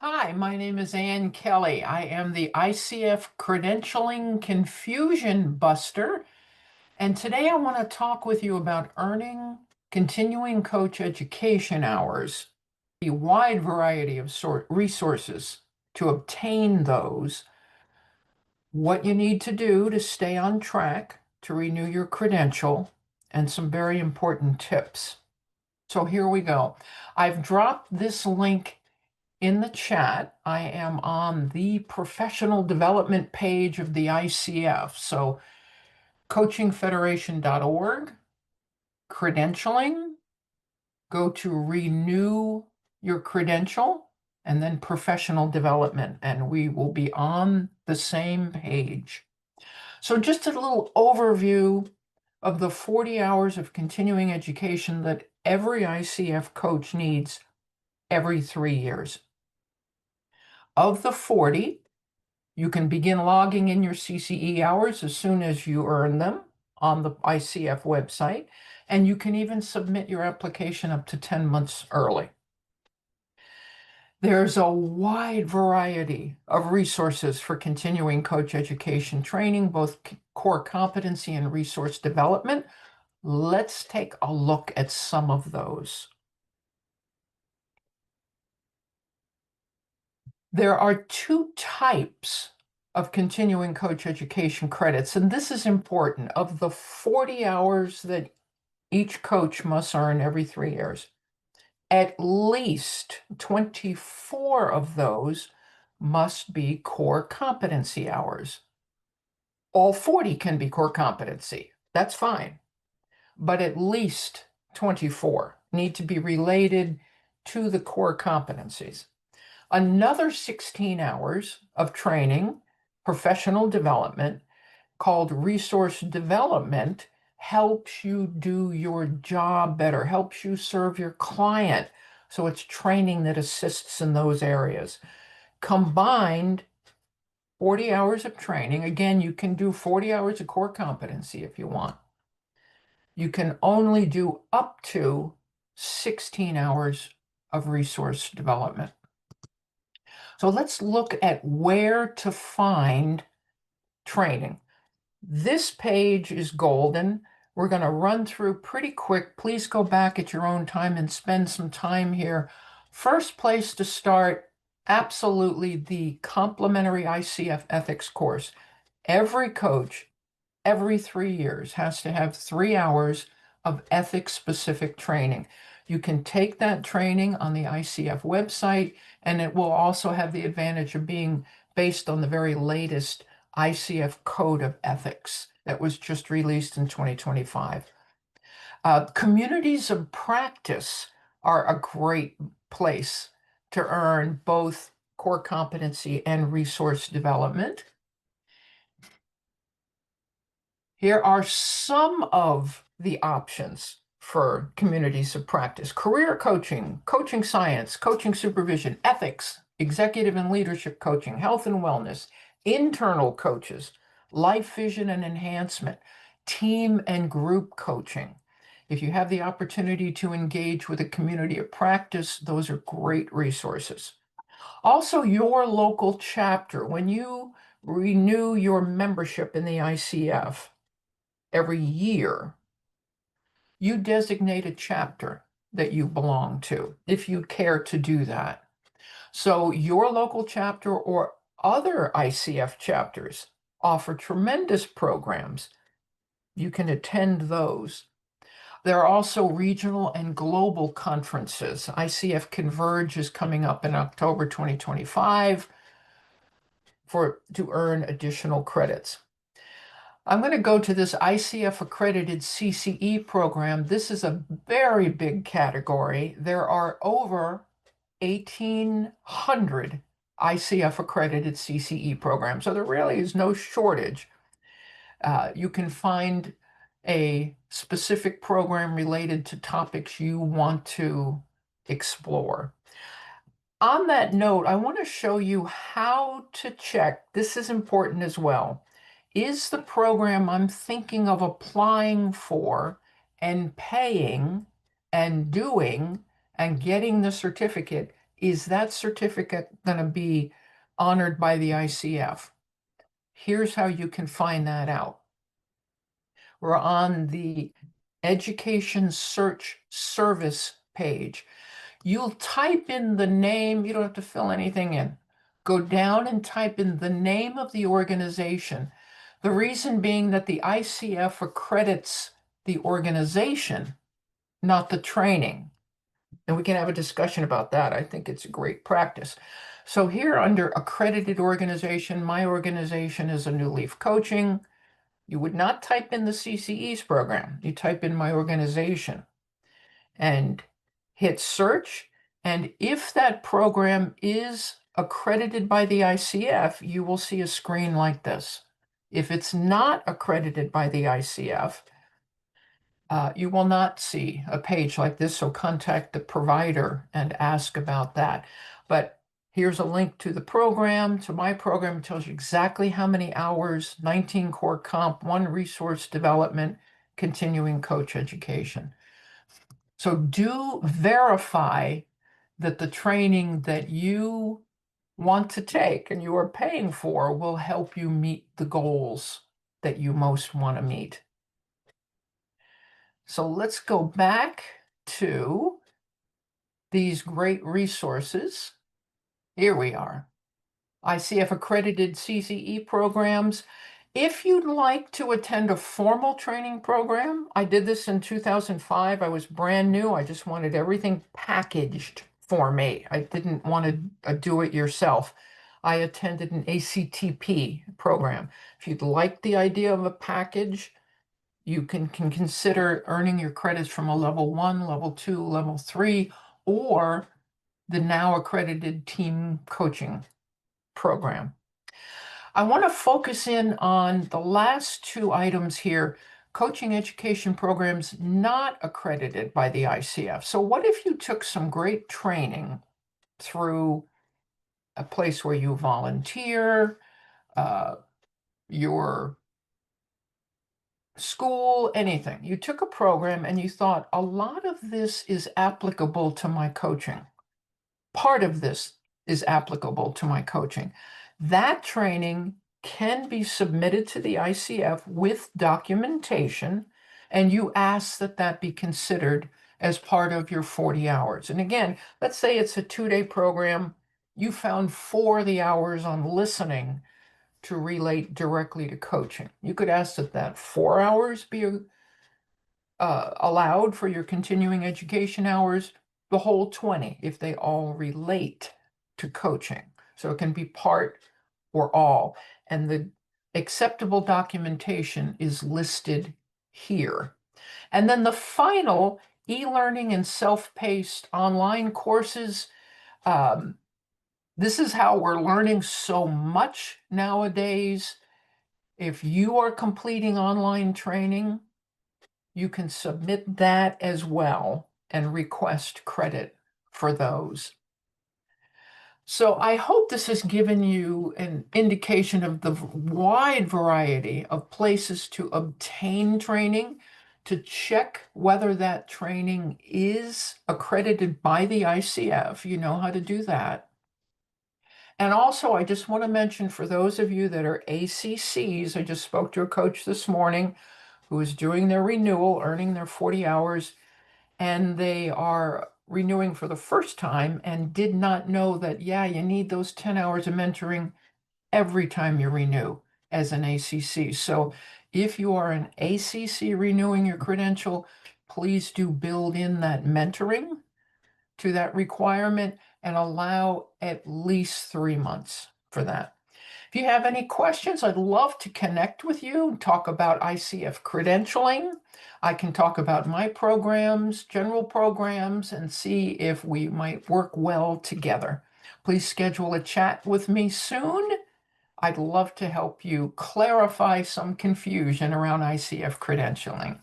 Hi, my name is Ann Kelly. I am the ICF Credentialing Confusion Buster, and today I want to talk with you about earning continuing coach education hours, a wide variety of resources to obtain those, what you need to do to stay on track to renew your credential, and some very important tips. So here we go. I've dropped this link in the chat. I am on the professional development page of the ICF. So coachingfederation.org, credentialing, go to renew your credential, and then professional development, and we will be on the same page. So just a little overview of the 40 hours of continuing education that every ICF coach needs every 3 years. Of the 40, you can begin logging in your CCE hours as soon as you earn them on the ICF website, and you can even submit your application up to 10 months early. There's a wide variety of resources for continuing coach education training, both core competency and resource development. Let's take a look at some of those. There are two types of continuing coach education credits, and this is important. Of the 40 hours that each coach must earn every 3 years, at least 24 of those must be core competency hours. All 40 can be core competency. That's fine. But at least 24 need to be related to the core competencies. Another 16 hours of training, professional development, called resource development, helps you do your job better, helps you serve your client. So it's training that assists in those areas. Combined, 40 hours of training. Again, you can do 40 hours of core competency if you want. You can only do up to 16 hours of resource development. So let's look at where to find training. This page is golden. We're going to run through pretty quick. Please go back at your own time and spend some time here. First place to start, absolutely the complimentary ICF ethics course. Every coach, every 3 years, has to have 3 hours of ethics-specific training. You can take that training on the ICF website, and it will also have the advantage of being based on the very latest ICF Code of Ethics that was just released in 2025. Communities of practice are a great place to earn both core competency and resource development. Here are some of the options for communities of practice: career coaching, coaching science, coaching supervision, ethics, executive and leadership coaching, health and wellness, internal coaches, life vision and enhancement, team and group coaching. If you have the opportunity to engage with a community of practice, those are great resources. Also, your local chapter. When you renew your membership in the ICF, every year, you designate a chapter that you belong to, if you care to do that. So your local chapter or other ICF chapters offer tremendous programs. You can attend those. There are also regional and global conferences. ICF Converge is coming up in October 2025 to earn additional credits. I'm going to go to this ICF accredited CCE program. This is a very big category. There are over 1,800 ICF accredited CCE programs, so there really is no shortage. You can find a specific program related to topics you want to explore. On that note, I want to show you how to check. This is important as well. Is the program I'm thinking of applying for and paying and doing and getting the certificate, is that certificate going to be honored by the ICF? Here's how you can find that out. We're on the Education Search Service page. You'll type in the name, you don't have to fill anything in. Go down and type in the name of the organization. The reason being that the ICF accredits the organization, not the training. And we can have a discussion about that. I think it's a great practice. So here under accredited organization, my organization is a New Leaf Coaching. You would not type in the CCEs program. You type in my organization and hit search. And if that program is accredited by the ICF, you will see a screen like this. If it's not accredited by the ICF, you will not see a page like this, so contact the provider and ask about that. But here's a link to the program, to my program. It tells you exactly how many hours, 19 core comp, 1 resource development, continuing coach education. So do verify that the training that you want to take and you are paying for will help you meet the goals that you most want to meet. So let's go back to these great resources. Here we are. ICF accredited CCE programs. If you'd like to attend a formal training program, I did this in 2005. I was brand new. I just wanted everything packaged for me. I didn't want to do it yourself. I attended an ACTP program. If you'd like the idea of a package, you can consider earning your credits from a level 1, level 2, level 3, or the now accredited team coaching program. I want to focus in on the last 2 items here, coaching education programs not accredited by the ICF. So what if you took some great training through a place where you volunteer, your school, anything. You took a program and you thought, a lot of this is applicable to my coaching. Part of this is applicable to my coaching. That training can be submitted to the ICF with documentation, and you ask that that be considered as part of your 40 hours. And again, let's say it's a 2-day program. You found 4 of the hours on listening to relate directly to coaching. You could ask that 4 hours be allowed for your continuing education hours, the whole 20 if they all relate to coaching. So it can be part or all. And the acceptable documentation is listed here. And then the final e-learning and self-paced online courses. This is how we're learning so much nowadays. If you are completing online training, you can submit that as well and request credit for those. So I hope this has given you an indication of the wide variety of places to obtain training, to check whether that training is accredited by the ICF. You know how to do that. And also, I just want to mention for those of you that are ACCs, I just spoke to a coach this morning who is doing their renewal, earning their 40 hours, and they are renewing for the first time and did not know that, yeah, you need those 10 hours of mentoring every time you renew as an ACC. So if you are an ACC renewing your credential, please do build in that mentoring to that requirement and allow at least 3 months for that. If you have any questions, I'd love to connect with you and talk about ICF credentialing. I can talk about my programs, general programs, and see if we might work well together. Please schedule a chat with me soon. I'd love to help you clarify some confusion around ICF credentialing.